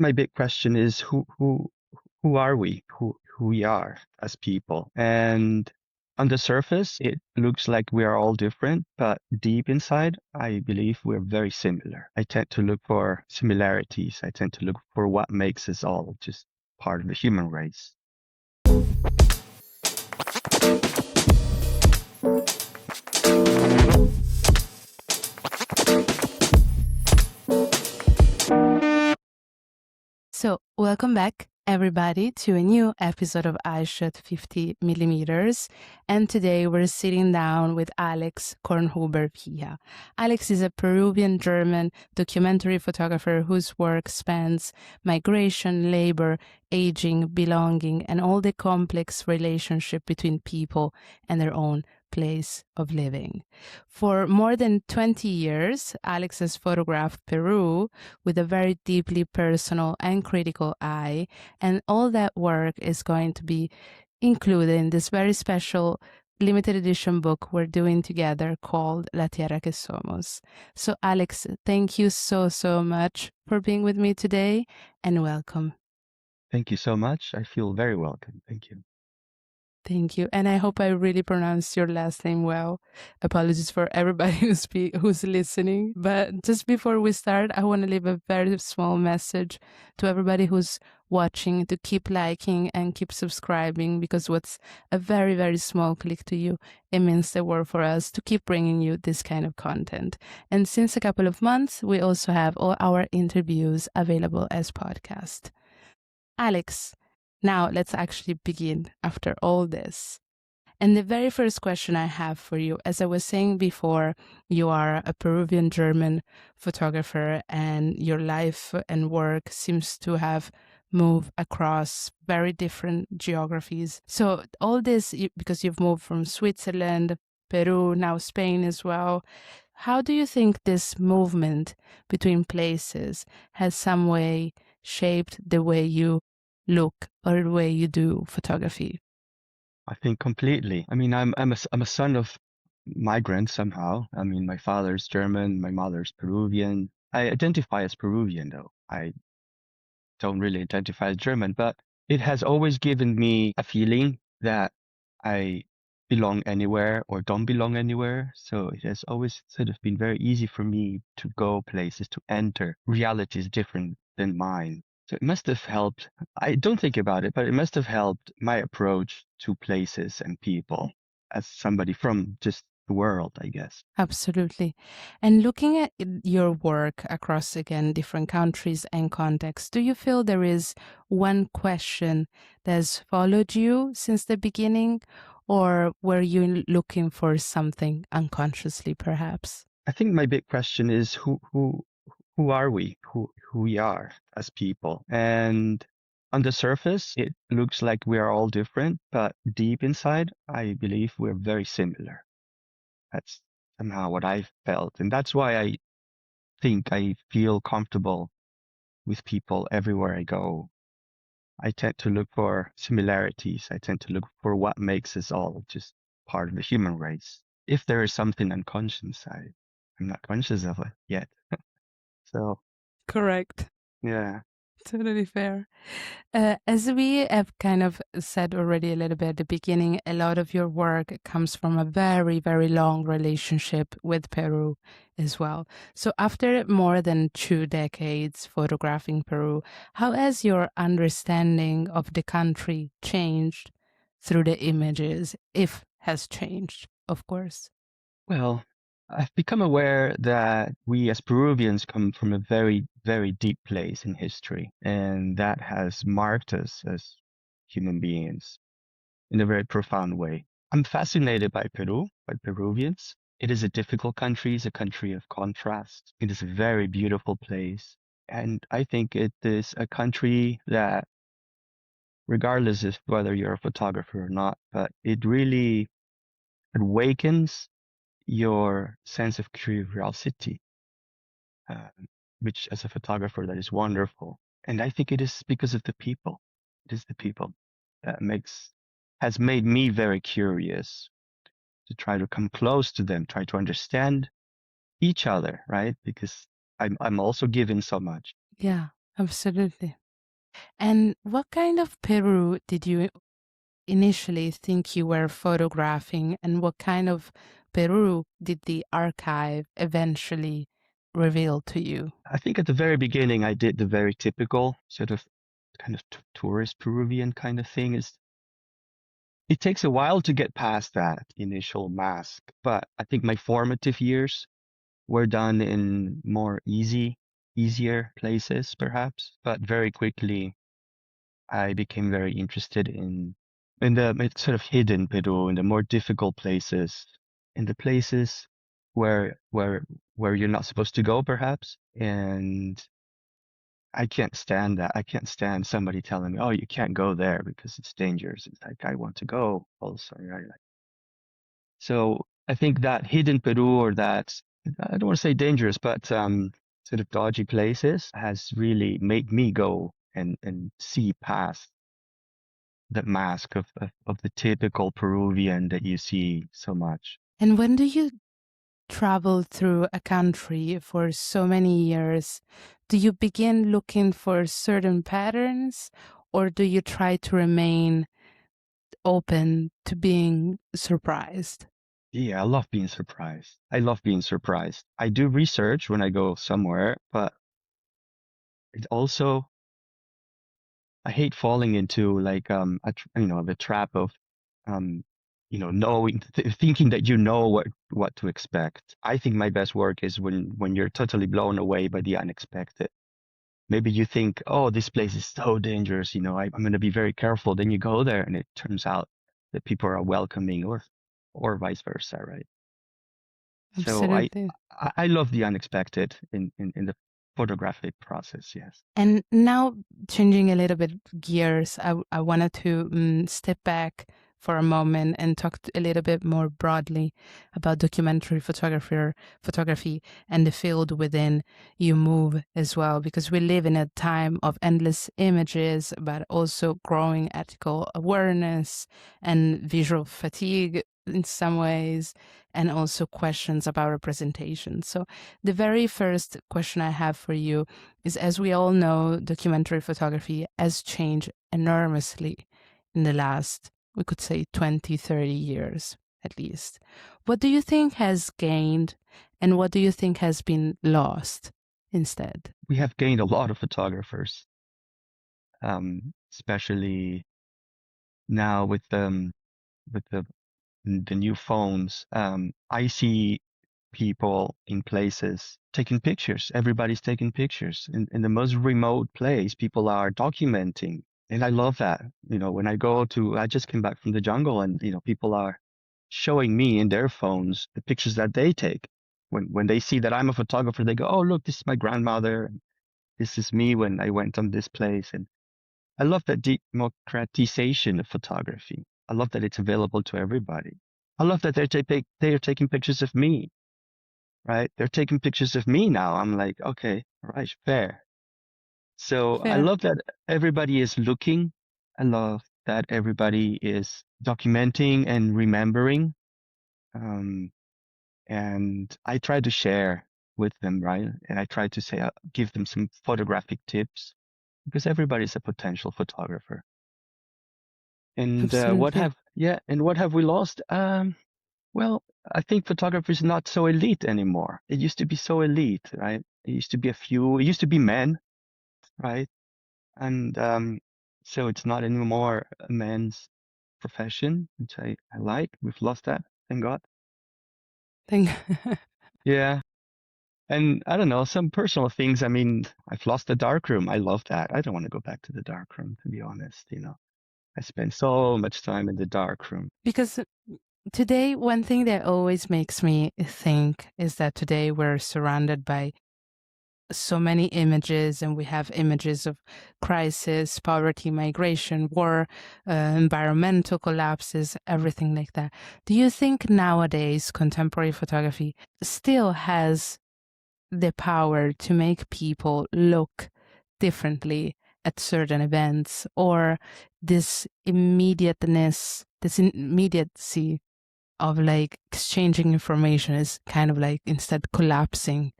my big question is who are we? Who we are as people? And on the surface, it looks like we are all different, but deep inside, I believe we're very similar. I tend to look for similarities. I tend to look for what makes us all just part of the human race. So, welcome back, everybody, to a new episode of Eyeshot 50mm. And today we're sitting down with Alex Kornhuber. Alex is a Peruvian-German documentary photographer whose work spans migration, labor, aging, belonging, and all the complex relationship between people and their own place of living. For more than 20 years, Alex has photographed Peru with a very deeply personal and critical eye, and all that work is going to be included in this very special limited edition book we're doing together called La Tierra Que Somos. So Alex, thank you so much for being with me today, and welcome. Thank you so much. I feel very welcome. Thank you. Thank you. And I hope I really pronounced your last name well. Apologies for everybody who's listening. But just before we start, I want to leave a very small message to everybody who's watching to keep liking and keep subscribing, because what's a very small click to you, it means the world for us to keep bringing you this kind of content. And since a couple of months, we also have all our interviews available as podcast. Alex, now let's actually begin after all this. And the very first question I have for you, as I was saying before, you are a Peruvian-German photographer, and your life and work seems to have moved across very different geographies. So all this, because you've moved from Switzerland, Peru, now Spain as well. How do you think this movement between places has some way shaped the way you look or the way you do photography? I think completely. I mean, I'm a son of migrants somehow. I mean, my father's German, my mother's Peruvian. I identify as Peruvian though. I don't really identify as German, but it has always given me a feeling that I belong anywhere or don't belong anywhere. So it has always sort of been very easy for me to go places, to enter realities different than mine. So it must have helped. I don't think about it, but it must have helped my approach to places and people as somebody from just the world, I guess. Absolutely. And looking at your work across, again, different countries and contexts, do you feel there is one question that has followed you since the beginning, or were you looking for something unconsciously, perhaps? I think my big question is who are we? Who we are as people? And on the surface, it looks like we are all different, but deep inside, I believe we're very similar. That's somehow what I felt. And that's why I think I feel comfortable with people everywhere I go. I tend to look for similarities. I tend to look for what makes us all just part of the human race. If there is something unconscious, I'm not conscious of it yet. So, Correct. yeah. Totally fair. As we have kind of said already a little bit at the beginning, a lot of your work comes from a very long relationship with Peru as well. So after more than 2 decades photographing Peru, how has your understanding of the country changed through the images, if has changed, of course? Well, I've become aware that we as Peruvians come from a very deep place in history, and that has marked us as human beings in a very profound way. I'm fascinated by Peru, by Peruvians. It is a difficult country, it's a country of contrast. It is a very beautiful place. And I think it is a country that, regardless of whether you're a photographer or not, but it really awakens your sense of curiosity, uh, which as a photographer, that is wonderful. And I think it is because of the people. It is the people that has made me very curious to try to come close to them, try to understand each other, right? Because I'm also given so much. Yeah. Absolutely. And what kind of Peru did you initially think you were photographing, and what kind of Peru did the archive eventually reveal to you? I think at the very beginning, I did the very typical sort of kind of tourist Peruvian kind of thing. Is it takes a while to get past that initial mask, but I think my formative years were done in more easier places, perhaps. But very quickly, I became very interested in the it's sort of hidden Peru, in the more difficult places, in the places where you're not supposed to go, perhaps. And I can't stand that. I can't stand somebody telling me, "Oh, you can't go there because it's dangerous." It's like I want to go also, right? So I think that hidden Peru, or that, I don't want to say dangerous, but sort of dodgy places, has really made me go and see past the mask of the typical Peruvian that you see so much. And when do you travel through a country for so many years, do you begin looking for certain patterns, or do you try to remain open to being surprised? Yeah, I love being surprised. I love being surprised. I do research when I go somewhere, but it also, I hate falling into like the trap of um knowing thinking that you know what to expect. I think my best work is when you're totally blown away by the unexpected. Maybe you think, oh, this place is so dangerous, I'm going to be very careful. Then you go there and it turns out that people are welcoming, or vice versa, right? So Absolutely. I love the unexpected in the photographic process. Yes. And now, changing a little bit gears, I wanted to step back for a moment and talk a little bit more broadly about documentary photography and the field within you move as well, because we live in a time of endless images, but also growing ethical awareness and visual fatigue in some ways, and also questions about representation. So the very first question I have for you is, as we all know, documentary photography has changed enormously in the last, we could say, 20, 30 years at least. What do you think has gained, and what do you think has been lost instead? We have gained a lot of photographers, especially now with the new phones. I see people in places taking pictures. Everybody's taking pictures. In the most remote place, people are documenting. And I love that. When I just came back from the jungle, and, people are showing me in their phones the pictures that they take. When they see that I'm a photographer, they go, "Oh, look, this is my grandmother. And this is me when I went on this place." And I love that democratization of photography. I love that it's available to everybody. I love that they're taking pictures of me, right? They're taking pictures of me now. I'm like, okay, all right, fair. So I Fair. love that everybody is looking. I love that everybody is documenting and remembering. Um, and I try to share with them, right? And I try to say, give them some photographic tips, because everybody's a potential photographer. And Absolutely. what have we lost? Well, I think photography is not so elite anymore. It used to be so elite, right? It used to be a few. It used to be men, right? And so it's not anymore a man's profession, which I like. We've lost that, thank God. Thank Yeah. And I don't know, some personal things. I mean, I've lost the darkroom. I love that. I don't want to go back to the darkroom, to be honest. I spend so much time in the darkroom. Because today, one thing that always makes me think is that today we're surrounded by so many images, and we have images of crisis, poverty, migration, war, environmental collapses, everything like that. Do you think nowadays contemporary photography still has the power to make people look differently at certain events, or this immediateness, this immediacy of like exchanging information is kind of like instead collapsing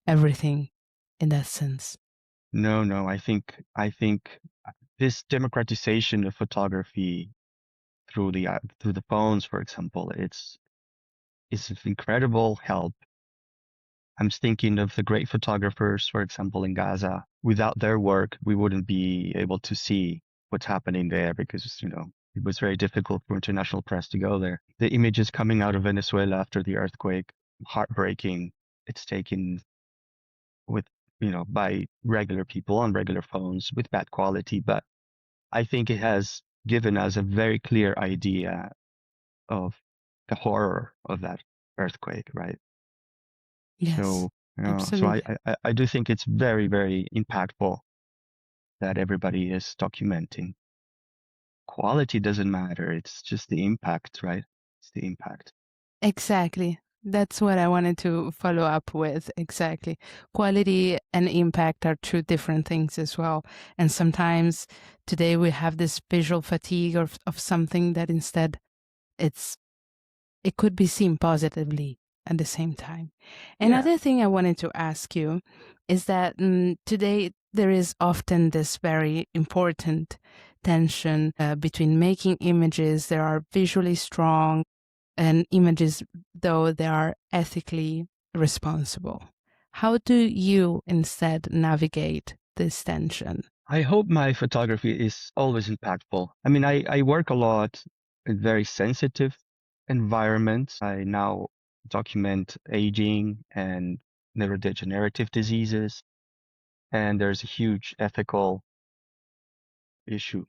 everything in that sense? No, no. I think this democratization of photography through the phones, for example, it's of incredible help. I'm thinking of the great photographers, for example, in Gaza. Without their work, we wouldn't be able to see what's happening there because, it was very difficult for international press to go there. The images coming out of Venezuela after the earthquake, heartbreaking. It's taken with, by regular people on regular phones with bad quality, but I think it has given us a very clear idea of the horror of that earthquake, right? Yes, So, absolutely. I do think it's very, very impactful that everybody is documenting. Quality doesn't matter. It's just the impact, right? It's the impact. Exactly. That's what I wanted to follow up with. Exactly. Quality and impact are two different things as well. And sometimes today we have this visual fatigue of something that instead it's it could be seen positively at the same time. Yeah. Another thing I wanted to ask you is that today there is often this very important tension between making images that are visually strong and images, though they are ethically responsible. How do you instead navigate this tension? I hope my photography is always impactful. I mean, I work a lot in very sensitive environments. I now document aging and neurodegenerative diseases, and there's a huge ethical issue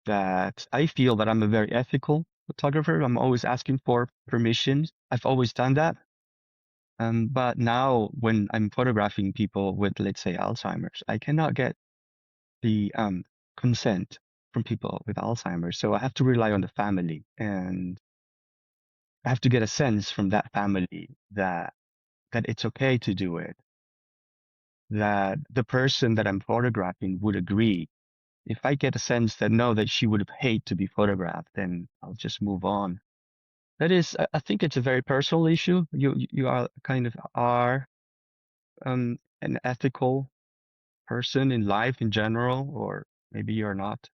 that I feel that I'm a very ethical photographer. I'm always asking for permission. I've always done that. But now when I'm photographing people with, let's say, Alzheimer's, I cannot get the consent from people with Alzheimer's. So I have to rely on the family, and I have to get a sense from that family that it's okay to do it, that the person that I'm photographing would agree. If I get a sense that no, that she would hate to be photographed, then I'll just move on. That is, I think it's a very personal issue. You are kind of are an ethical person in life in general, or maybe you're not,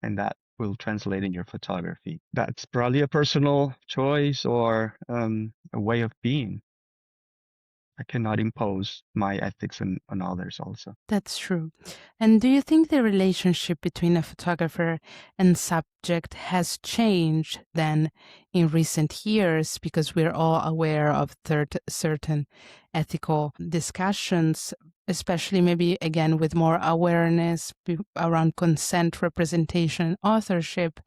and that will translate in your photography. That's probably a personal choice or a way of being. I cannot impose my ethics on others also. That's true. And do you think the relationship between a photographer and subject has changed then in recent years because we're all aware of certain ethical discussions, especially maybe again with more awareness around consent, representation, authorship,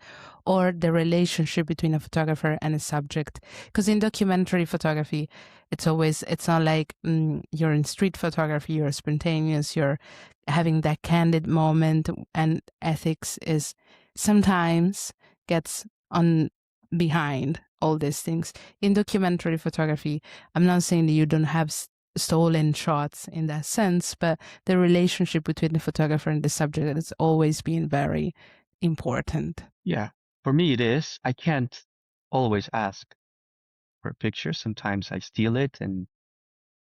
or the relationship between a photographer and a subject? Because in documentary photography, it's not like you're in street photography, you're spontaneous, you're having that candid moment, and ethics is sometimes gets on behind all these things. In documentary photography, I'm not saying that you don't have stolen shots in that sense, but the relationship between the photographer and the subject has always been very important. Yeah, for me it is. I can't always ask for a picture. Sometimes I steal it and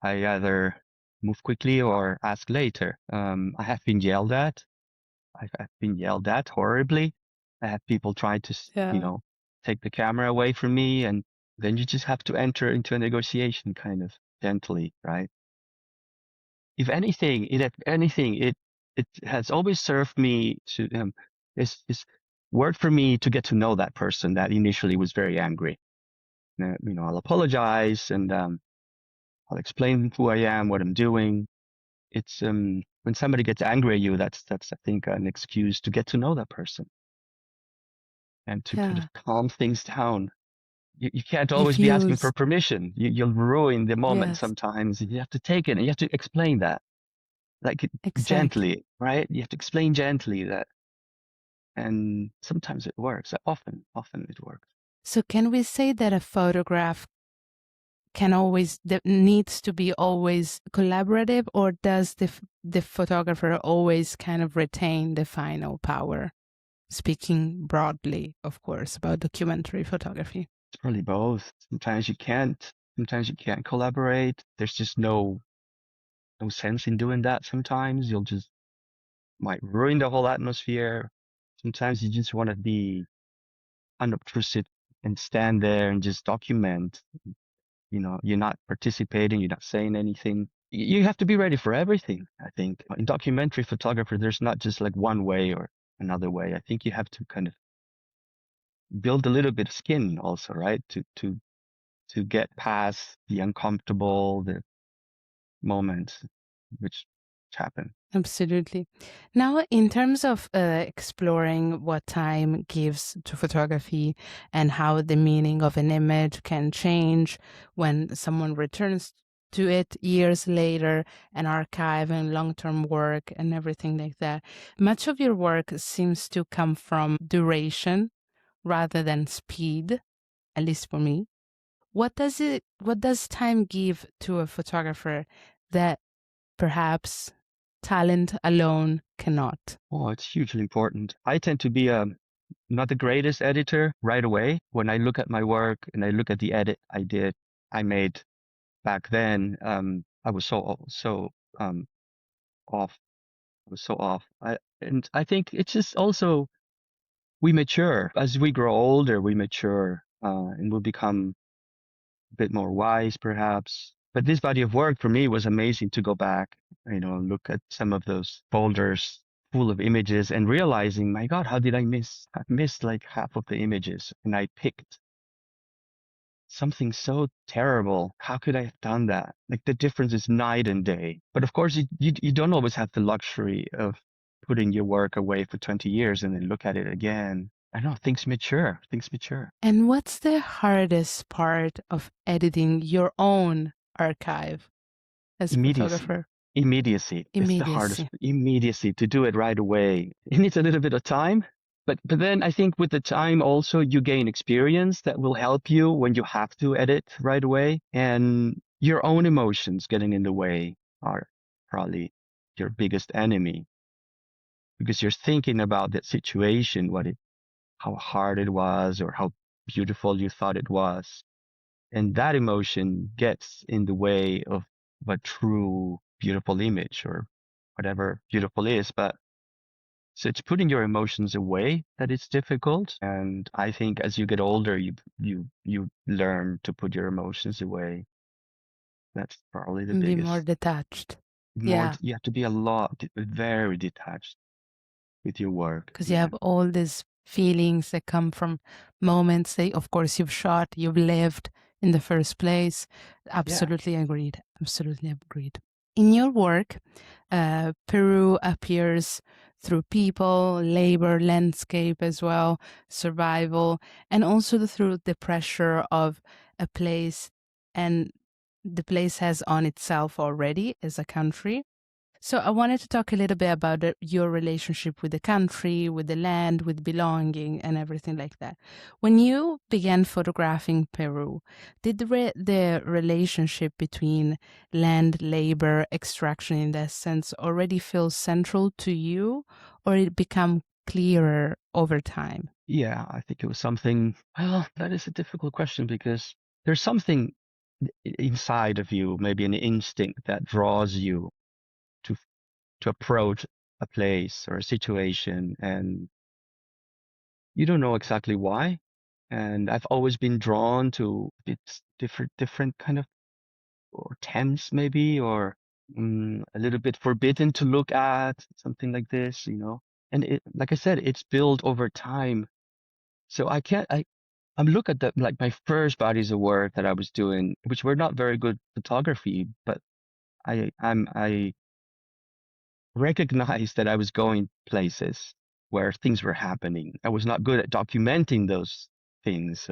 I either move quickly or ask later. I have been yelled at. I've been yelled at horribly. I had people try to, Yeah. take the camera away from me, and then you just have to enter into a negotiation kind of gently, right? If anything, it has always served me to is worked for me to get to know that person that initially was very angry. I'll apologize and I'll explain who I am, what I'm doing. It's when somebody gets angry at you, that's I think an excuse to get to know that person and to kind of Yeah. calm things down. You can't always If be asking you, for permission. You'll ruin the moment yes, sometimes. You have to take it and you have to explain that, like exactly. gently, right? You have to explain gently that, and sometimes it works. Often it works. So can we say that a photograph can always that needs to be always collaborative, or does the photographer always kind of retain the final power? Speaking broadly, of course, about documentary photography. It's probably both. Sometimes you can't. Sometimes you can't collaborate. There's just no sense in doing that. Sometimes you'll just might ruin the whole atmosphere. Sometimes you just want to be unobtrusive and stand there and just document. You're not participating, you're not saying anything. You have to be ready for everything, I think. In documentary photography, there's not just like one way or another way. I think you have to kind of build a little bit of skin also, right? To get past the uncomfortable, the moments which happen. Absolutely. Now, in terms of exploring what time gives to photography and how the meaning of an image can change when someone returns to it years later, an archive and long-term work and everything like that, much of your work seems to come from duration rather than speed, at least for me. What does time give to a photographer that perhaps talent alone cannot? Oh, it's hugely important. I tend to be not the greatest editor right away. When I look at my work and I look at the edit I made back then, I was so off. I was so off. And I think it's just also we mature as we grow older. We mature and we'll become a bit more wise, perhaps. But this body of work for me was amazing to go back, look at some of those folders full of images and realizing, my God, how did I miss? I missed like half of the images and I picked something so terrible. How could I have done that? Like the difference is night and day. But of course, you don't always have the luxury of putting your work away for 20 years and then look at it again. I know things mature. Things mature. And what's the hardest part of editing your own archive as a Immediacy. photographer? Immediacy. It's the hardest. Immediacy. Immediacy to do it right away. It needs a little bit of time. But then I think with the time also you gain experience that will help you when you have to edit right away. And your own emotions getting in the way are probably your biggest enemy because you're thinking about that situation, how hard it was or how beautiful you thought it was. And that emotion gets in the way of a true beautiful image or whatever beautiful is. But so it's putting your emotions away that it's difficult. And I think as you get older, you learn to put your emotions away. That's probably the Be more biggest. detached. More, Yeah, you have to be very detached with your work. because you Yeah. have all these feelings that come from moments that, of course, you've shot, you've lived in the first place. Yeah. Absolutely agreed. Absolutely agreed. In your work, Peru appears through people, labor, landscape as well, survival, and also through the pressure of a place and the place has on itself already as a country. So I wanted to talk a little bit about your relationship with the country, with the land, with belonging and everything like that. When you began photographing Peru, did the relationship between land, labor, extraction in that sense already feel central to you, or it become clearer over time? Yeah. I think it was something, well, that is a difficult question because there's something inside of you, maybe an instinct that draws you to to approach a place or a situation and you don't know exactly why. And I've always been drawn to it's different kind of or tense maybe or a little bit forbidden to look at something like this. And like I said, it's built over time. So I'm look at like my first bodies of work that I was doing, which were not very good photography, but I recognized that I was going places where things were happening. I was not good at documenting those things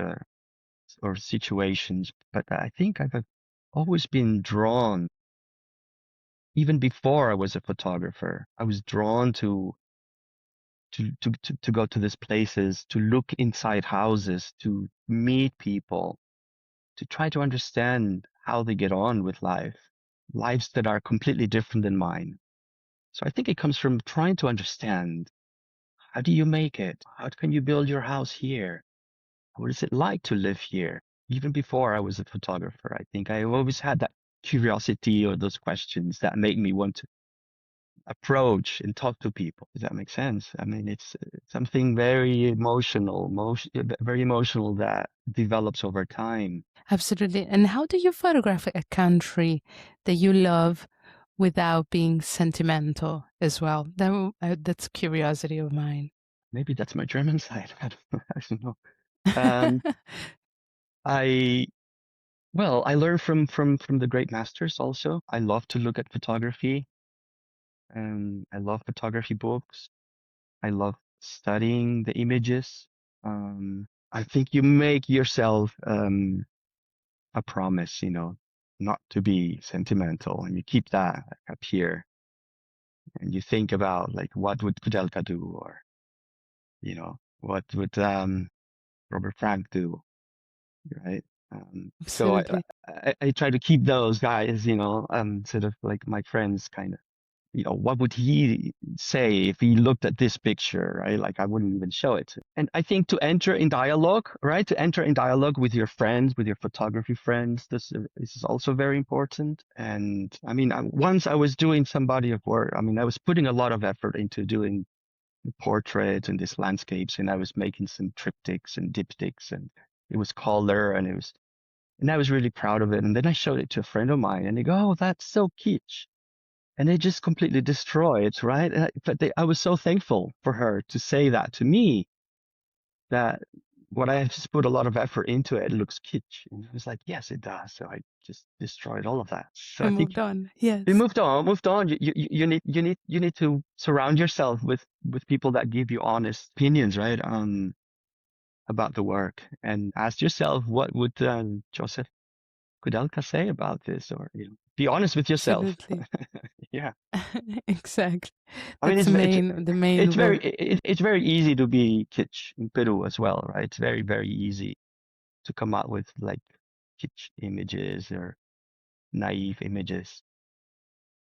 or situations, but I think I've always been drawn, even before I was a photographer. I was drawn to go to these places, to look inside houses, to meet people, to try to understand how they get on with lives that are completely different than mine. So I think it comes from trying to understand. How do you make it? How can you build your house here? What is it like to live here? Even before I was a photographer, I think I always had that curiosity or those questions that made me want approach and talk to people. Does that make sense? I mean, it's something very emotional, very emotional that develops over time. Absolutely. And how do you photograph a country that you love without being sentimental as well? That's a curiosity of mine. Maybe that's my German side. I don't know. Um, I Well, I learned from the great masters also. I love to look at photography. I love photography books. I love studying the images. I think you make yourself a promise, not to be sentimental, and you keep that up here, and you think about like what would Koudelka do, or what would Robert Frank do, right? So Absolutely. I try to keep those guys, sort of like my friends, kind of. What would he say if he looked at this picture, right? Like I wouldn't even show it. And I think to enter in dialogue, right? To enter in dialogue with your friends, with your photography friends, this is also very important. And I mean, once I was doing some body of work. I mean, I was putting a lot of effort into doing portraits and these landscapes, and I was making some triptychs and diptychs, and it was color, and I was really proud of it. And then I showed it to a friend of mine, and they go, "Oh, that's so kitsch." And it just completely destroyed, right? I was so thankful for her to say that to me, that what I just put a lot of effort into it looks kitsch. And I was like, yes, it does. So I just destroyed all of that. So I I think moved on. we Yes. moved on. You need to surround yourself with people that give you honest opinions, right? About the work, and ask yourself, what would Joseph Koudelka say about this? Or be honest with yourself. Absolutely. Yeah. Exactly. I mean, That's the main word. it's very easy to be kitsch in Peru as well, right? It's very, very easy to come out with like kitsch images or naive images.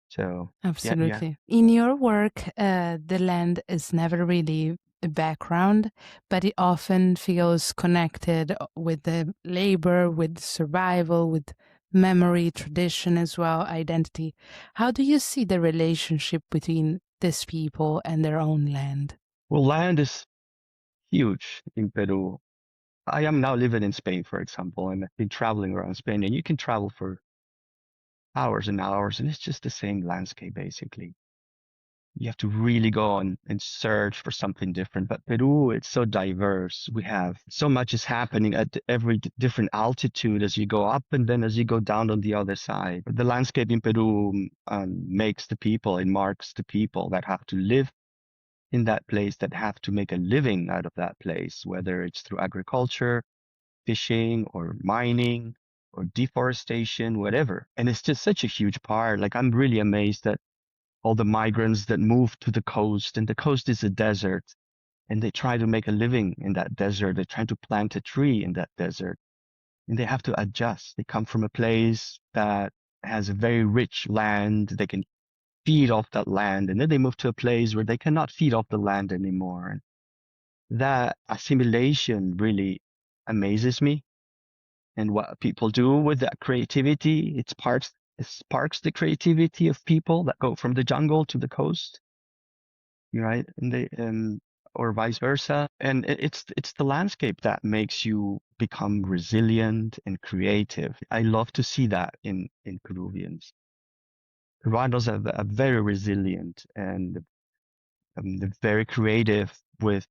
So yeah, yeah. Absolutely. In your work, the land is never really a background, but it often feels connected with the labor, with survival, with memory, tradition as well, identity. How do you see the relationship between these people and their own land? Well, land is huge in Peru. I am now living in Spain, for example, and I've been traveling around Spain, and you can travel for hours and hours, and it's just the same landscape basically. You have to really go on and search for something different. But Peru, it's so diverse. We have so much is happening at every different altitude as you go up and then as you go down on the other side. The landscape in Peru makes the people and marks the people that have to live in that place, that have to make a living out of that place, whether it's through agriculture, fishing, or mining, or deforestation, whatever. And it's just such a huge part. Like, I'm really amazed that all the migrants that move to the coast, and the coast is a desert, and they try to make a living in that desert. They try to plant a tree in that desert, and they have to adjust. They come from a place that has a very rich land. They can feed off that land, and then they move to a place where they cannot feed off the land anymore. And that assimilation really amazes me. And what people do with that creativity, it sparks the creativity of people that go from the jungle to the coast, right? Or vice versa. And it's the landscape that makes you become resilient and creative. I love to see that in Peruvians. Peruanos are very resilient, and they're very creative with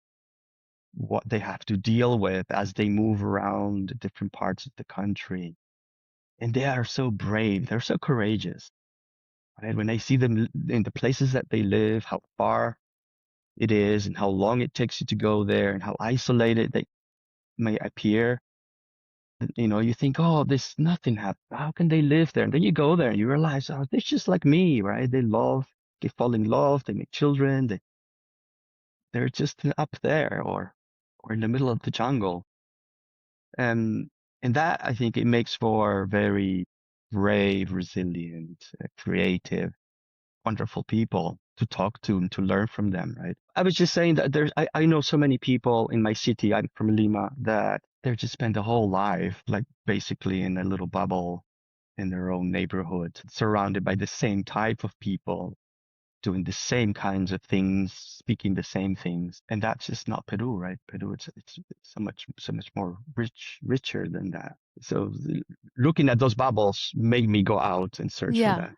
what they have to deal with as they move around different parts of the country. And they are so brave. They're so courageous. Right? When I see them in the places that they live, how far it is and how long it takes you to go there and how isolated they may appear. You think, oh, this nothing happened. How can they live there? And then you go there and you realize, oh, they're just like me, right? They fall in love, they make children, they're just up there, or in the middle of the jungle. And that, I think, it makes for very brave, resilient, creative, wonderful people to talk to and to learn from them, right? I was just saying that I know so many people in my city, I'm from Lima, that they just spend the whole life, like basically in a little bubble in their own neighborhood, surrounded by the same type of people. doing the same kinds of things, speaking the same things, and that's just not Peru, right? Peru, it's so much more richer than that. So looking at those bubbles made me go out and search for Yeah.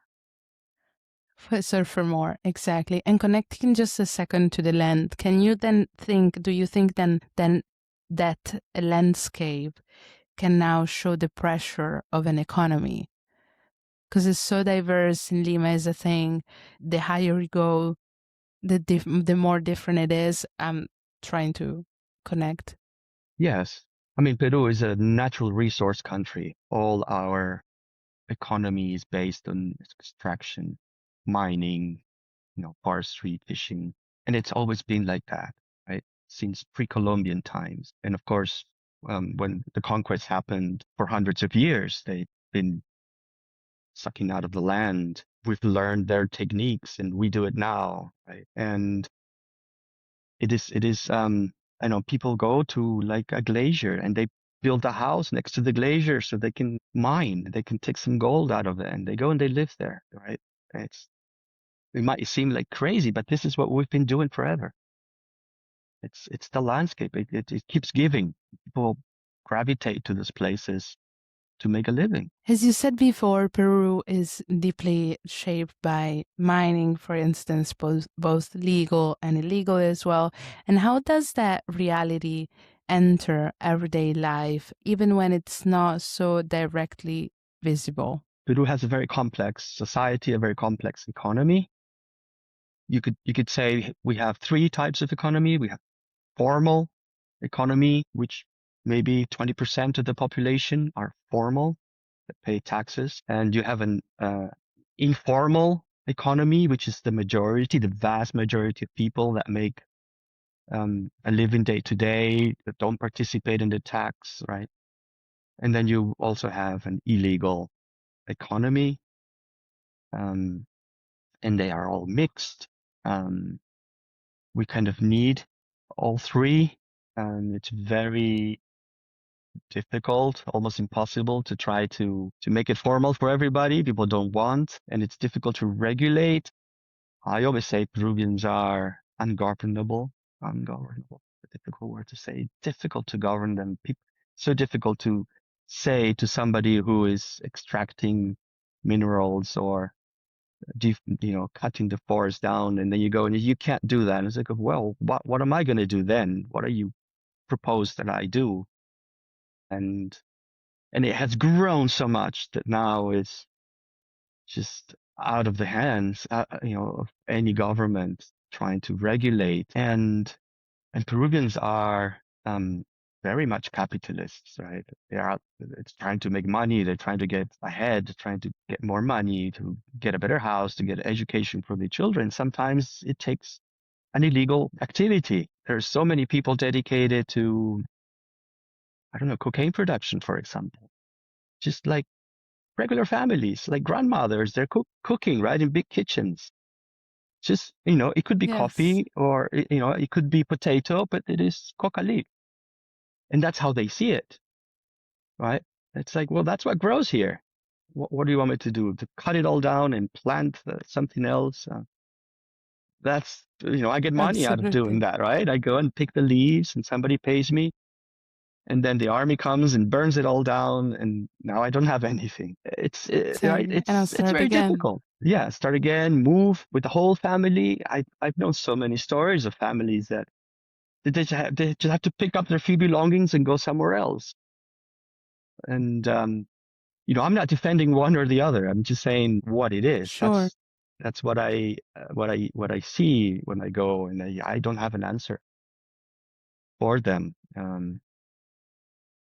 that. Search for more, exactly. And connecting just a second to the land, can you then think, do you think then that a landscape can now show the pressure of an economy? Because it's so diverse in Lima is a thing. The higher you go, the more different it is. I'm trying to connect. Yes. I mean, Peru is a natural resource country. All our economy is based on extraction, mining, forestry, fishing, and it's always been like that, right? Since pre-Columbian times. And of course, when the conquest happened for hundreds of years, they've been sucking out of the land. We've learned their techniques, and we do it now, right? And it is. I know people go to like a glacier and they build a house next to the glacier so they can mine, they can take some gold out of it, and they go and they live there, right? It might seem like crazy, but this is what we've been doing forever. It's the landscape. It keeps giving. People gravitate to these places to make a living. As you said before, Peru is deeply shaped by mining, for instance, both legal and illegal as well. And how does that reality enter everyday life, even when it's not so directly visible? Peru has a very complex society, a very complex economy. You could say we have three types of economy. We have formal economy, which maybe 20% of the population are formal, that pay taxes. And you have an informal economy, which is the majority, the vast majority of people that make a living day to day, that don't participate in the tax, right? And then you also have an illegal economy, and they are all mixed. We kind of need all three. It's very difficult, almost impossible to try to make it formal for everybody. People don't want, and it's difficult to regulate. I always say Peruvians are ungovernable, a difficult word to say, difficult to govern them. So difficult to say to somebody who is extracting minerals or cutting the forest down, and then you go and you can't do that. And it's like, well, what am I going to do then? What are you propose that I do? And it has grown so much that now it's just out of the hands, of any government trying to regulate. And Peruvians are very much capitalists, right? It's trying to make money. They're trying to get ahead, trying to get more money, to get a better house, to get education for their children. Sometimes it takes an illegal activity. There's so many people dedicated to, I don't know, cocaine production, for example. Just like regular families, like grandmothers, they're cooking, right, in big kitchens. Just, it could be Yes, coffee or, it could be potato, but it is coca leaf. And that's how they see it, right? It's like, well, that's what grows here. What do you want me to do? To cut it all down and plant something else? I get money out of doing absolutely. that, right? I go and pick the leaves and somebody pays me. And then the army comes and burns it all down, and now I don't have anything. Right. Exactly. And I'll It's start very again. difficult. Yeah, start again, move with the whole family. I've known so many stories of families that they just have to pick up their few belongings and go somewhere else. And I'm not defending one or the other. I'm just saying what it is. Sure. That's what I see when I go, and I don't have an answer for them.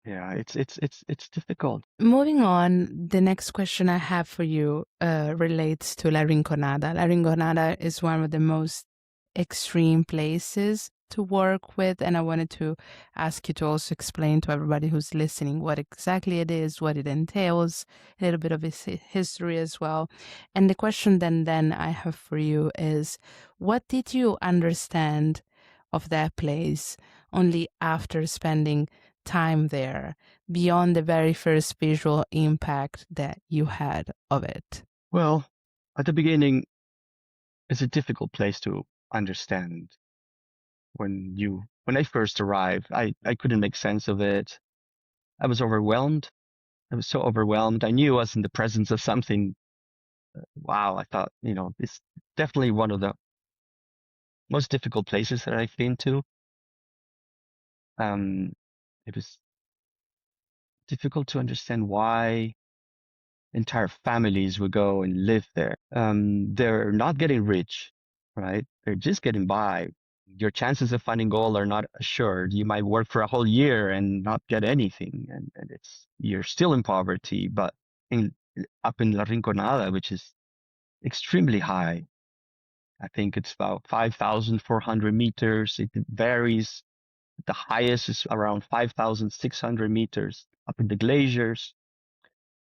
Yeah, it's difficult. Moving on, the next question I have for you relates to La Rinconada. La Rinconada is one of the most extreme places to work with, and I wanted to ask you to also explain to everybody who's listening what exactly it is, what it entails, a little bit of its history as well. And the question then I have for you is, what did you understand of that place only after spending time there, beyond the very first visual impact that you had of it? Well, at the beginning, it's a difficult place to understand. When I first arrived, I couldn't make sense of it. I was overwhelmed. I was so overwhelmed. I knew I was in the presence of something. Wow, I thought, it's definitely one of the most difficult places that I've been to. Um, it was difficult to understand why entire families would go and live there. They're not getting rich, right? They're just getting by. Your chances of finding gold are not assured. You might work for a whole year and not get anything, and you're still in poverty. But in up in La Rinconada, which is extremely high, I think it's about 5,400 meters. It varies. The highest is around 5,600 meters up in the glaciers,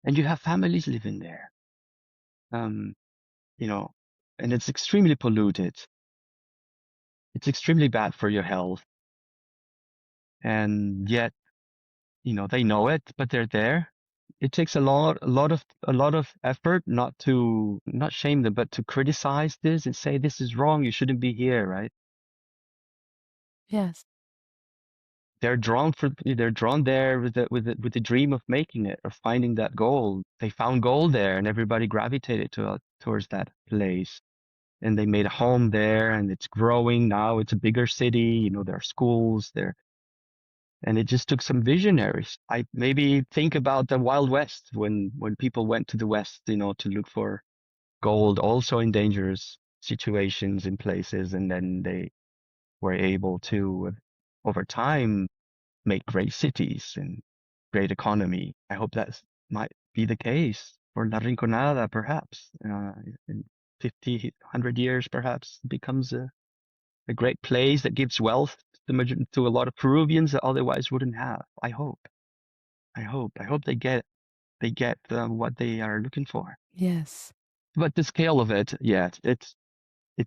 and you have families living there. Um, you know, and it's extremely polluted. It's extremely bad for your health. And yet, they know it, but they're there. It takes a lot of effort not shame them, but to criticize this and say, this is wrong. You shouldn't be here, right? Yes. They're drawn there with the dream of making it, of finding that gold. They found gold there and everybody gravitated towards that place. And they made a home there and it's growing now. It's a bigger city, there are schools there. And it just took some visionaries. I maybe think about the Wild West when people went to the West, to look for gold, also in dangerous situations in places. And then they were able to, over time, make great cities and great economy. I hope that might be the case for La Rinconada, perhaps. In 50, 100 years, perhaps it becomes a great place that gives wealth to a lot of Peruvians that otherwise wouldn't have. I hope. I hope they get what they are looking for. Yes. But the scale of it, yeah, it's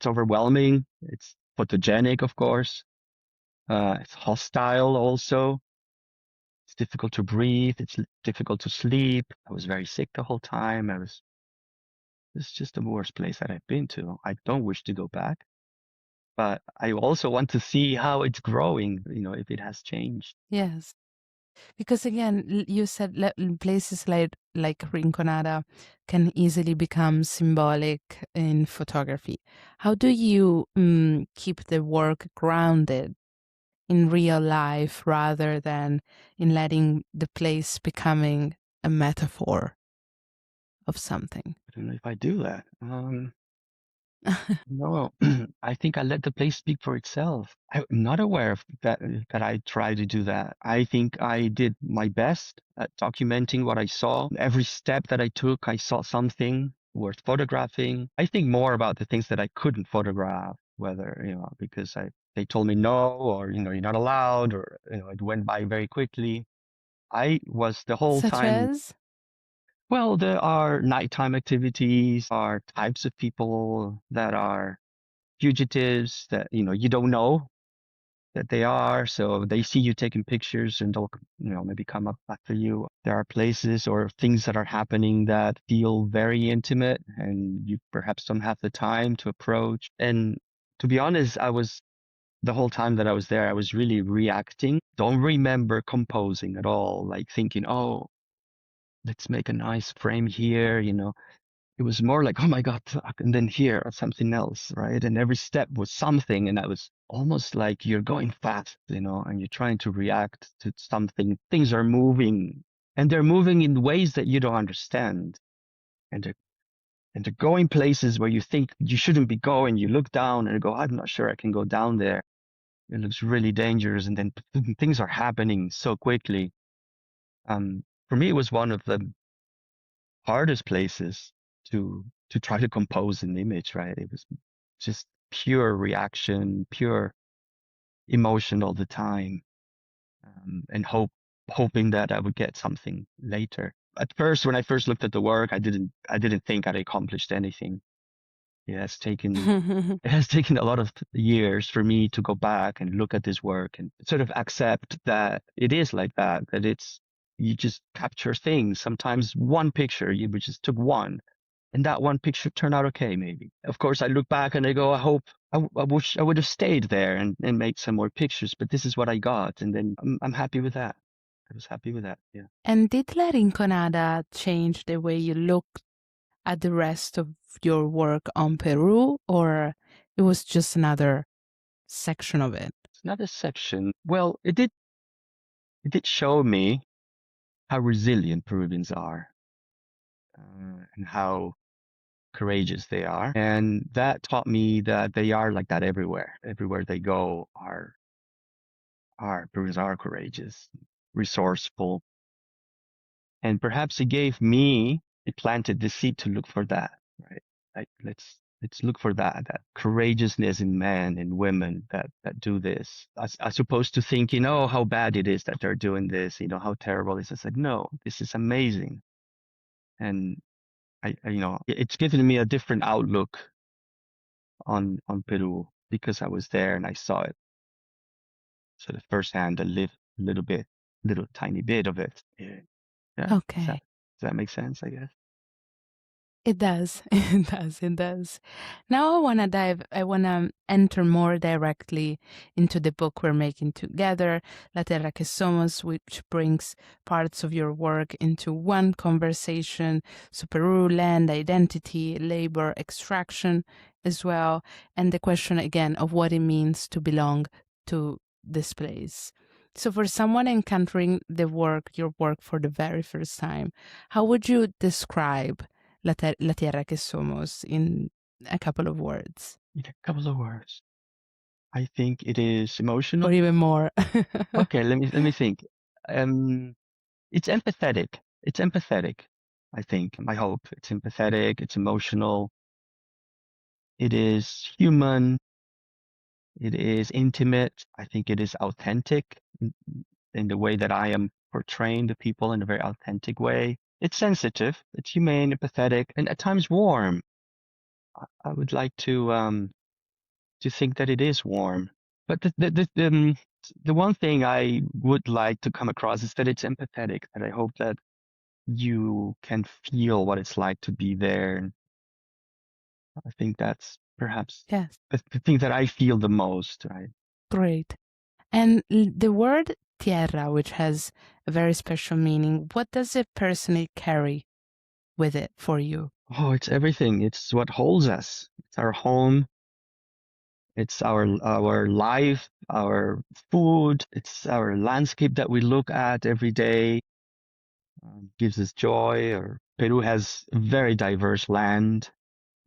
overwhelming. It's photogenic, of course. It's hostile also. It's difficult to breathe. It's difficult to sleep. I was very sick the whole time. It's just the worst place that I've been to. I don't wish to go back, but I also want to see how it's growing, if it has changed. Yes. Because again, you said places like Rinconada can easily become symbolic in photography. How do you keep the work grounded in real life rather than in letting the place becoming a metaphor of something? I don't know if I do that. No, I think I let the place speak for itself. I'm not aware of that I try to do that. I think I did my best at documenting what I saw. Every step that I took, I saw something worth photographing. I think more about the things that I couldn't photograph, whether, because they told me no, or, you're not allowed, or, it went by very quickly. I was the whole Such time. as? Well, there are nighttime activities, are types of people that are fugitives that you don't know that they are, so they see you taking pictures and they'll maybe come up after you. There are places or things that are happening that feel very intimate and you perhaps don't have the time to approach. And to be honest, the whole time that I was there, I was really reacting. Don't remember composing at all, like thinking, oh, let's make a nice frame here. It was more like, oh my God, and then here something else, right? And every step was something. And I was almost like you're going fast, and you're trying to react to something. Things are moving and they're moving in ways that you don't understand. And they're going places where you think you shouldn't be going. You look down and you go, I'm not sure I can go down there. It looks really dangerous. And then things are happening so quickly. For me, it was one of the hardest places to try to compose an image, right? It was just pure reaction, pure emotion all the time, and hoping that I would get something later. At first, when I first looked at the work, I didn't think I'd accomplished anything. It has taken it has taken a lot of years for me to go back and look at this work and sort of accept that it is like that, you just capture things. Sometimes one picture, we just took one, and that one picture turned out okay, maybe. Of course, I look back and I go, I wish I would have stayed there and made some more pictures, but this is what I got, and then I'm happy with that. I was happy with that, yeah. And did La Rinconada change the way you looked at the rest of your work on Peru, or it was just another section of it? It's another section. Well, it did show me how resilient Peruvians are, and how courageous they are. And that taught me that they are like that everywhere. Everywhere they go Peruvians are courageous, resourceful. And perhaps it planted the seed to look for that, right? Like let's look for that courageousness in men and women that do this, as opposed to thinking, oh, how bad it is that they're doing this, how terrible it is. It's like, no, this is amazing. And it's given me a different outlook on Peru, because I was there and I saw it sort of firsthand, little tiny bit of it. Yeah. Yeah. Okay. Does that make sense, I guess? It does. It does. It does. Now I want to enter more directly into the book we're making together, La Tierra Que Somos, which brings parts of your work into one conversation. So Peru, land, identity, labor, extraction as well. And the question again of what it means to belong to this place. So for someone encountering your work for the very first time, how would you describe La Tierra Que Somos in a couple of words? In a couple of words. I think it is Or emotional. even more. Okay, let me think. It's empathetic. It's empathetic, I think. I hope it's empathetic, it's emotional, it is human, it is intimate. I think it is authentic in the way that I am portraying the people in a very authentic way. It's sensitive, it's humane, empathetic, and at times warm. I would like to think that it is warm. But the one thing I would like to come across is that it's empathetic, that I hope that you can feel what it's like to be there. And I think that's perhaps Yes, the thing that I feel the most, right? great. And the word tierra, which has a very special meaning, what does it personally carry with it for you? Oh, it's everything. It's what holds us. It's our home. It's our life, our food. It's our landscape that we look at every day. Gives us joy. Or Peru has a very diverse land.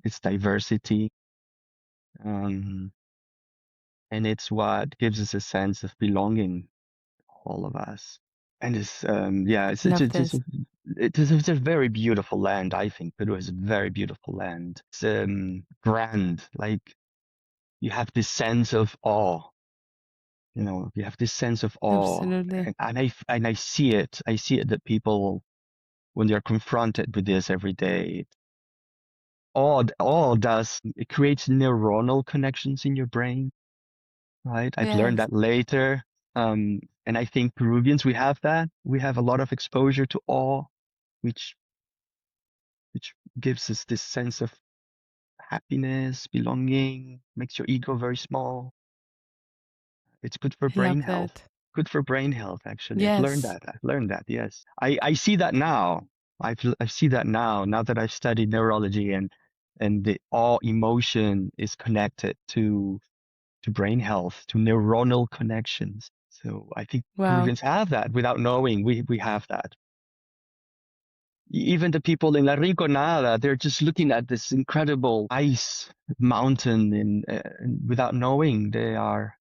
Its diversity, and it's what gives us a sense of belonging, all of us. And Love this. it's a very beautiful land. I think Peru is a very beautiful land. It's grand. Like, you have this sense of awe. You have this sense of awe, Absolutely. and I see it. I see it that people, when they're confronted with this every day, all does, it creates neuronal connections in your brain, right? I've learned Yes. that later. And I think Peruvians, we have that. We have a lot of exposure to awe, which gives us this sense of happiness, belonging, makes your ego very small. It's good for I love brain health. that. Good for brain health, actually. I've learned Yes. that. I've learned that. Yes, I see that now. I see that now that I've studied neurology, and the all emotion is connected to brain health, to neuronal connections. So I think Wow. Peruvians have that without knowing. We have that. Even the people in La Rinconada, they're just looking at this incredible ice mountain, and without knowing, they're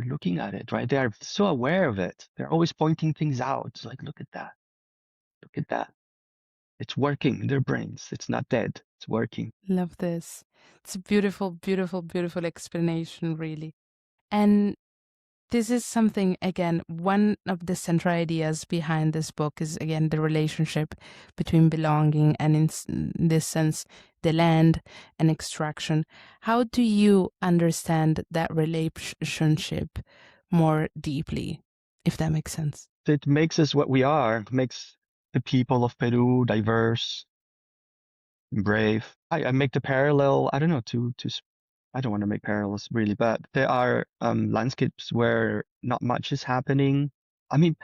looking at it, right? They are so aware of it. They're always pointing things out. It's like, look at that. Look at that. It's working in their brains. It's not dead. It's working. Love this. It's a beautiful, beautiful, beautiful explanation, really. And this is something, again, one of the central ideas behind this book is, again, the relationship between belonging and, in this sense, the land and extraction. How do you understand that relationship more deeply, if that makes sense? It makes us what we are, makes the people of Peru diverse, brave. I make the parallel, I don't know, I don't want to make parallels really, but there are landscapes where not much is happening. I mean,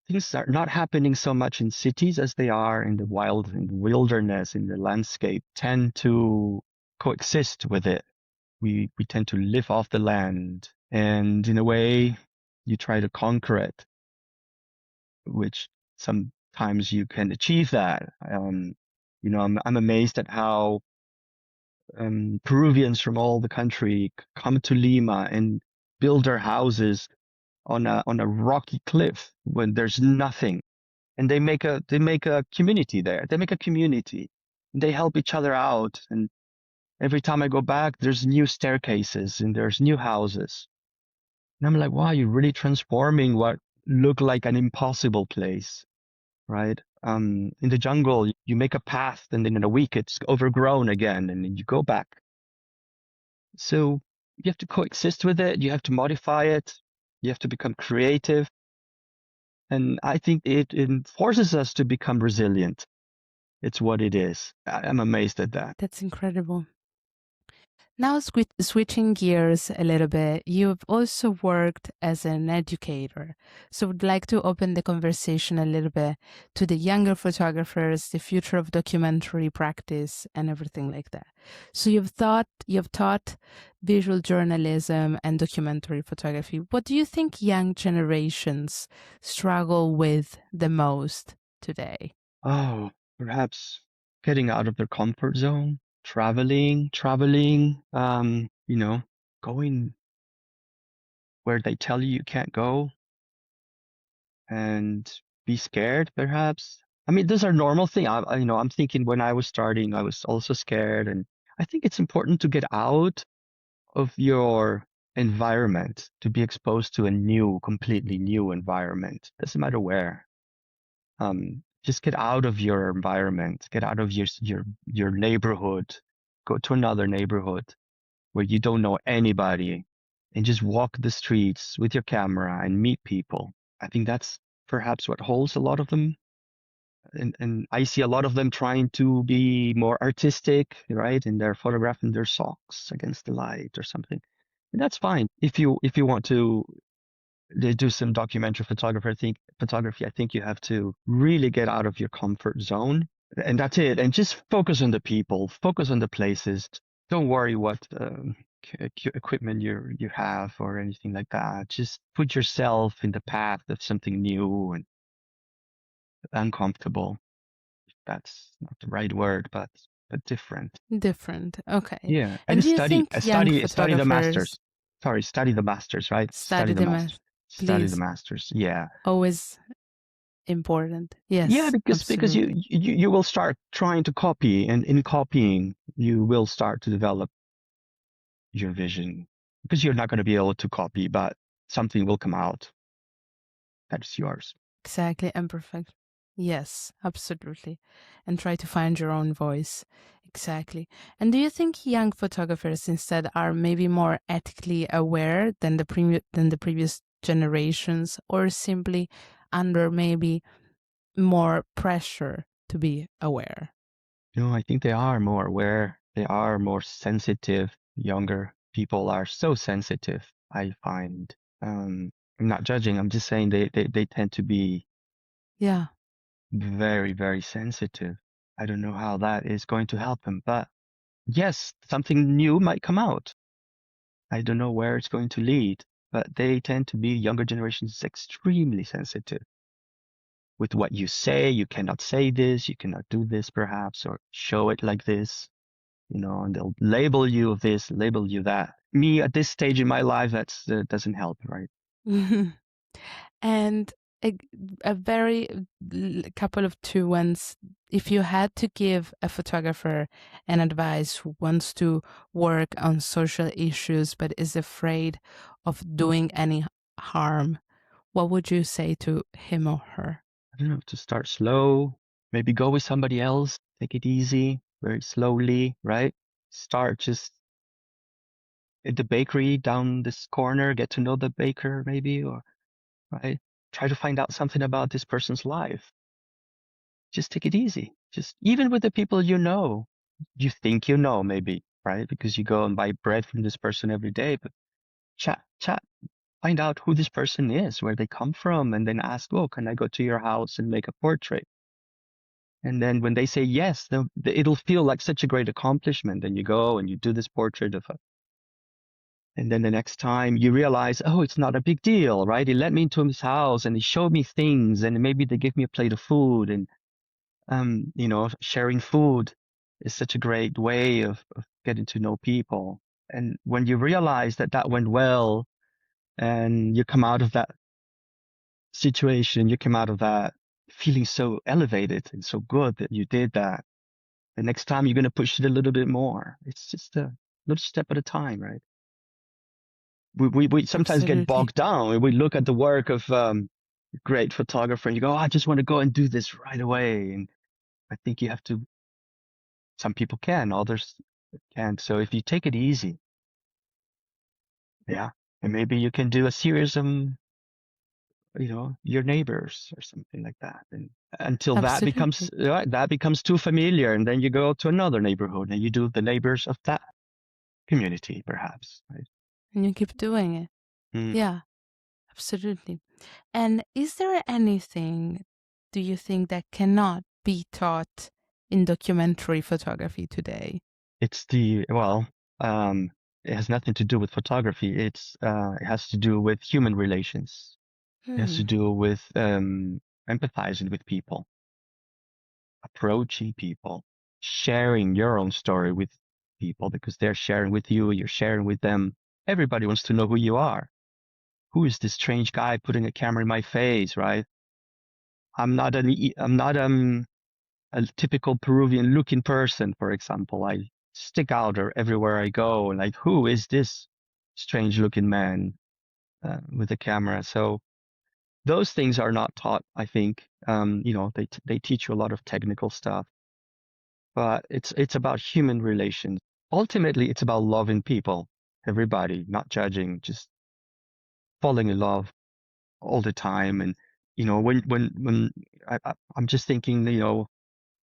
things are not happening so much in cities as they are in the wild, in the wilderness, in the landscape, tend to coexist with it. We tend to live off the land, and in a way, you try to conquer it, which sometimes you can achieve that. I'm amazed at how Peruvians from all the country come to Lima and build their houses on a rocky cliff when there's nothing, and they make a community there. They make a community. They help each other out, and every time I go back, there's new staircases and there's new houses, and I'm like, wow, you're really transforming what looked like an impossible place, right? In the jungle, you make a path, and then in a week it's overgrown again, and then you go back. So you have to coexist with it. You have to modify it. You have to become creative. And I think it forces us to become resilient. It's what it is. I'm amazed at that. That's incredible. Now, switching gears a little bit, you've also worked as an educator. So, I'd like to open the conversation a little bit to the younger photographers, the future of documentary practice, and everything like that. So, you've taught visual journalism and documentary photography. What do you think young generations struggle with the most today? Oh, perhaps getting out of their comfort zone, traveling, going where they tell you can't go, and be scared, perhaps. I mean, those are normal things. I'm thinking when I was starting, I was also scared, and I think it's important to get out of your environment, to be exposed to completely new environment. Doesn't matter where. Just get out of your environment, get out of your neighborhood, go to another neighborhood where you don't know anybody, and just walk the streets with your camera and meet people. I think that's perhaps what holds a lot of them. And I see a lot of them trying to be more artistic, right? And they're photographing their socks against the light or something. And that's fine. If you want to do some documentary photography, I think you have to really get out of your comfort zone. And that's it. And just focus on the people, focus on the places. Don't worry what equipment you have or anything like that. Just put yourself in the path of something new and uncomfortable. That's not the right word, but different. Different. Okay. Yeah, And and do you study, think young study the photographers masters. Sorry, study the masters, right? study Study the them masters. as, Study the please? masters. Yeah, Always important. yeah, Yes, because you, absolutely. you will start trying to copy, and in copying, you will start to develop your vision, because you're not going to be able to copy, but something will come out that's yours. Exactly. And perfect. Yes, absolutely. And try to find your own voice. Exactly. And do you think young photographers instead are maybe more ethically aware than the previous generations, or simply under maybe more pressure to be aware? No, I think they are more aware. They are more sensitive. Younger people are so sensitive, I find. I'm not judging. I'm just saying they tend to be Yeah. very, very sensitive. I don't know how that is going to help them, but yes, something new might come out. I don't know where it's going to lead, but they tend to be, younger generations, extremely sensitive with what you say. You cannot say this, you cannot do this, perhaps, or show it like this, and they'll label you this, label you that. Me at this stage in my life, that doesn't help, right? And a, a very couple of two ones. If you had to give a photographer an advice who wants to work on social issues but is afraid of doing any harm, what would you say to him or her? I don't know, to start slow, maybe go with somebody else, take it easy, very slowly, right? Start just at the bakery down this corner, get to know the baker maybe, or right? Try to find out something about this person's life. Just take it easy. Just even with the people you think you know maybe, right? Because you go and buy bread from this person every day, but chat, find out who this person is, where they come from, and then ask, oh, can I go to your house and make a portrait? And then when they say yes, it'll feel like such a great accomplishment. Then you go and you do this portrait of a, and then the next time you realize, oh, it's not a big deal, right? He let me into his house and he showed me things, and maybe they give me a plate of food, and sharing food is such a great way of getting to know people. And when you realize that that went well, and you come out of that situation, you come out of that feeling so elevated and so good that you did that. The next time you're going to push it a little bit more. It's just a little step at a time, right? We sometimes get Absolutely. bogged down. We look at the work of great photographer and you go, oh, I just want to go and do this right away. And I think you have to, some people can, others can't. So if you take it easy, yeah, and maybe you can do a series of, your neighbors or something like that. And until Absolutely. that becomes too familiar, and then you go to another neighborhood and you do the neighbors of that community, perhaps, right? And you keep doing it. Mm. Yeah, absolutely. And is there anything, do you think, that cannot be taught in documentary photography today? It's it has nothing to do with photography. It has to do with human relations. It has to Hmm. do with empathizing with people, approaching people, sharing your own story with people because they're sharing with you, you're sharing with them. Everybody wants to know who you are. Who is this strange guy putting a camera in my face, right? I'm not a typical Peruvian looking person, for example. I stick out or everywhere I go. Like, who is this strange looking man with a camera? So those things are not taught, I think. They teach you a lot of technical stuff, but it's about human relations. Ultimately, it's about loving people, everybody, not judging, just falling in love all the time. And when I'm just thinking,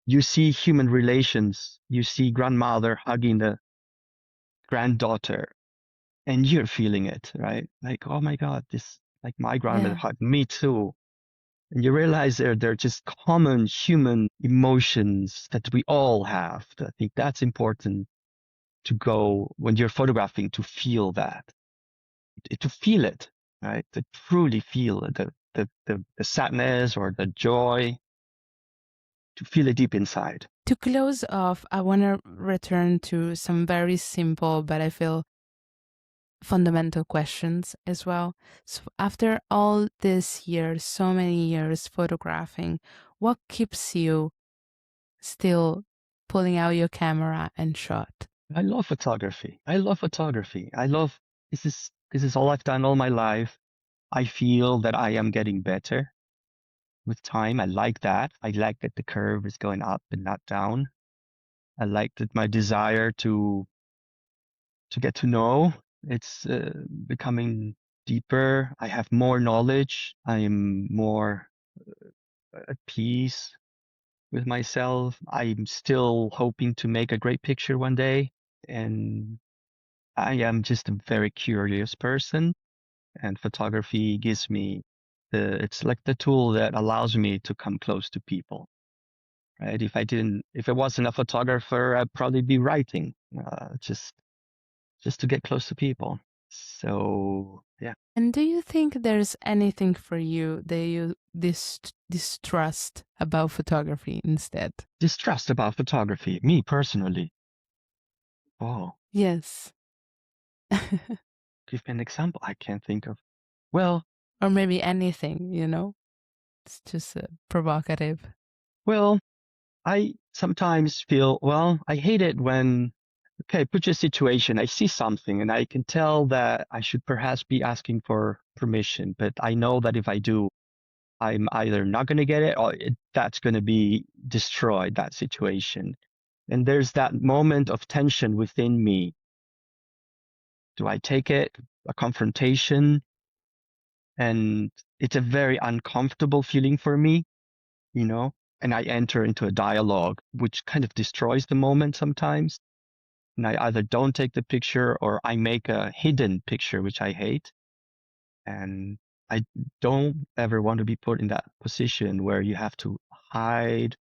you see human relations, you see grandmother hugging the granddaughter, and you're feeling it, right? Like, oh my God, this like my grandmother Yeah. hugged me too. And you realize they're just common human emotions that we all have. I think that's important to go when you're photographing to feel that, to feel it, right? To truly feel the sadness or the joy, to feel it deep inside. To close off, I want to return to some very simple, but I feel fundamental questions as well. So, after all these years, so many years photographing, what keeps you still pulling out your camera and shot? I love photography. I love photography. This is all I've done all my life. I feel that I am getting better with time. I like that. I like that the curve is going up and not down. I like that my desire to get to know it's becoming deeper. I have more knowledge. I am more at peace with myself. I'm still hoping to make a great picture one day, and I am just a very curious person, and photography gives me it's like the tool that allows me to come close to people, right? If I wasn't a photographer, I'd probably be writing, just to get close to people. So yeah, And do you think there's anything for you that you distrust about photography instead? distrust about photography, me personally. Oh, Yes. give me an example. I can't think of. Well, Or maybe anything, you know? It's just provocative. well, I sometimes feel, well, I hate it when, okay, put your situation. I see something and I can tell that I should perhaps be asking for permission, but I know that if I do, I'm either not going to get it or that's going to be destroyed, that situation. And there's that moment of tension within me. Do I take it, a confrontation? And it's a very uncomfortable feeling for me, you know? and I enter into a dialogue, which kind of destroys the moment sometimes. And I either don't take the picture or I make a hidden picture, which I hate. And I don't ever want to be put in that position where you have to hide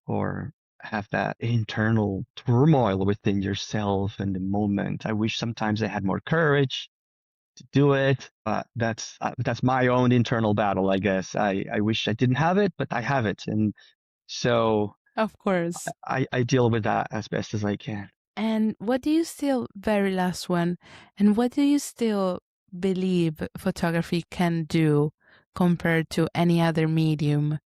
or have that internal turmoil within yourself and the moment. I wish sometimes I had more courage to do it, but that's my own internal battle, I guess. I wish I didn't have it, but I have it, and so Of course. I deal with that as best as I can. And what do you still, very last one, and what do you still believe photography can do compared to any other medium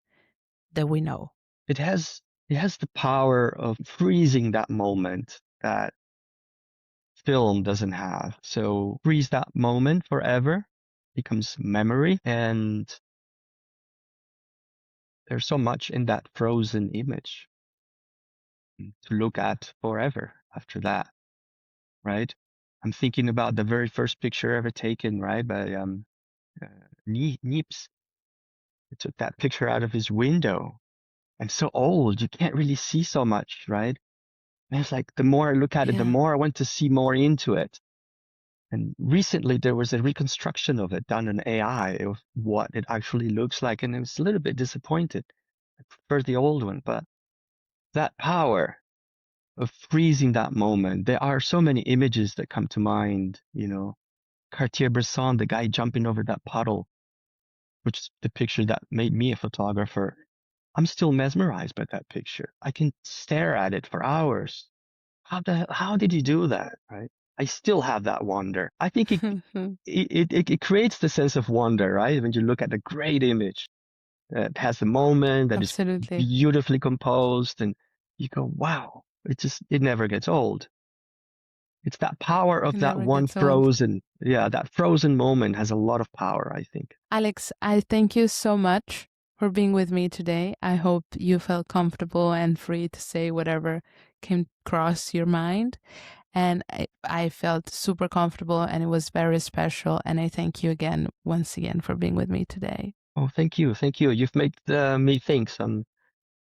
that we know? It has the power of freezing that moment that film doesn't have. So freeze that moment forever, becomes memory, and there's so much in that frozen image to look at forever after that, right? I'm thinking about the very first picture ever taken, right, by uh, Niepce. He took that picture out of his window, and so old, you can't really see so much, right? And it's like the more I look at it, the Yeah. more I want to see more into it. And recently there was a reconstruction of it done in AI of what it actually looks like, and I was a little bit disappointed. I prefer the old one, but that power of freezing that moment, there are so many images that come to mind, Cartier-Bresson, the guy jumping over that puddle, which is the picture that made me a photographer. I'm still mesmerized by that picture. I can stare at it for hours. How did you do that, right? I still have that wonder. I think it creates the sense of wonder, right? When you look at a great image that has a moment that is Absolutely. beautifully composed, and you go, wow, it never gets old. It's that power of It that never one gets old. that frozen moment has a lot of power, I think. Alex, I thank you so much for being with me today. I hope you felt comfortable and free to say whatever came across your mind. And I felt super comfortable and it was very special. And I thank you again, once again, for being with me today. Oh, thank you, thank you. You've made me think.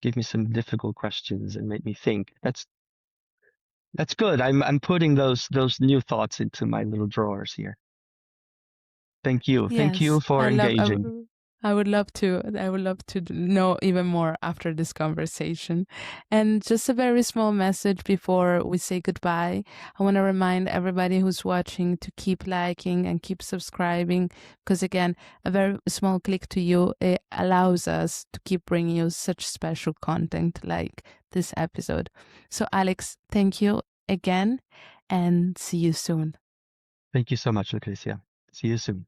Give me some difficult questions and made me think. That's good. I'm putting those new thoughts into my little drawers here. Thank you. Thank you Yes, for engaging. I would love to. I would love to know even more after this conversation. And just a very small message before we say goodbye. I want to remind everybody who's watching to keep liking and keep subscribing, because again, a very small click to you, it allows us to keep bringing you such special content like this episode. So Alex, thank you again and see you soon. Thank you so much, Lucrecia. See you soon.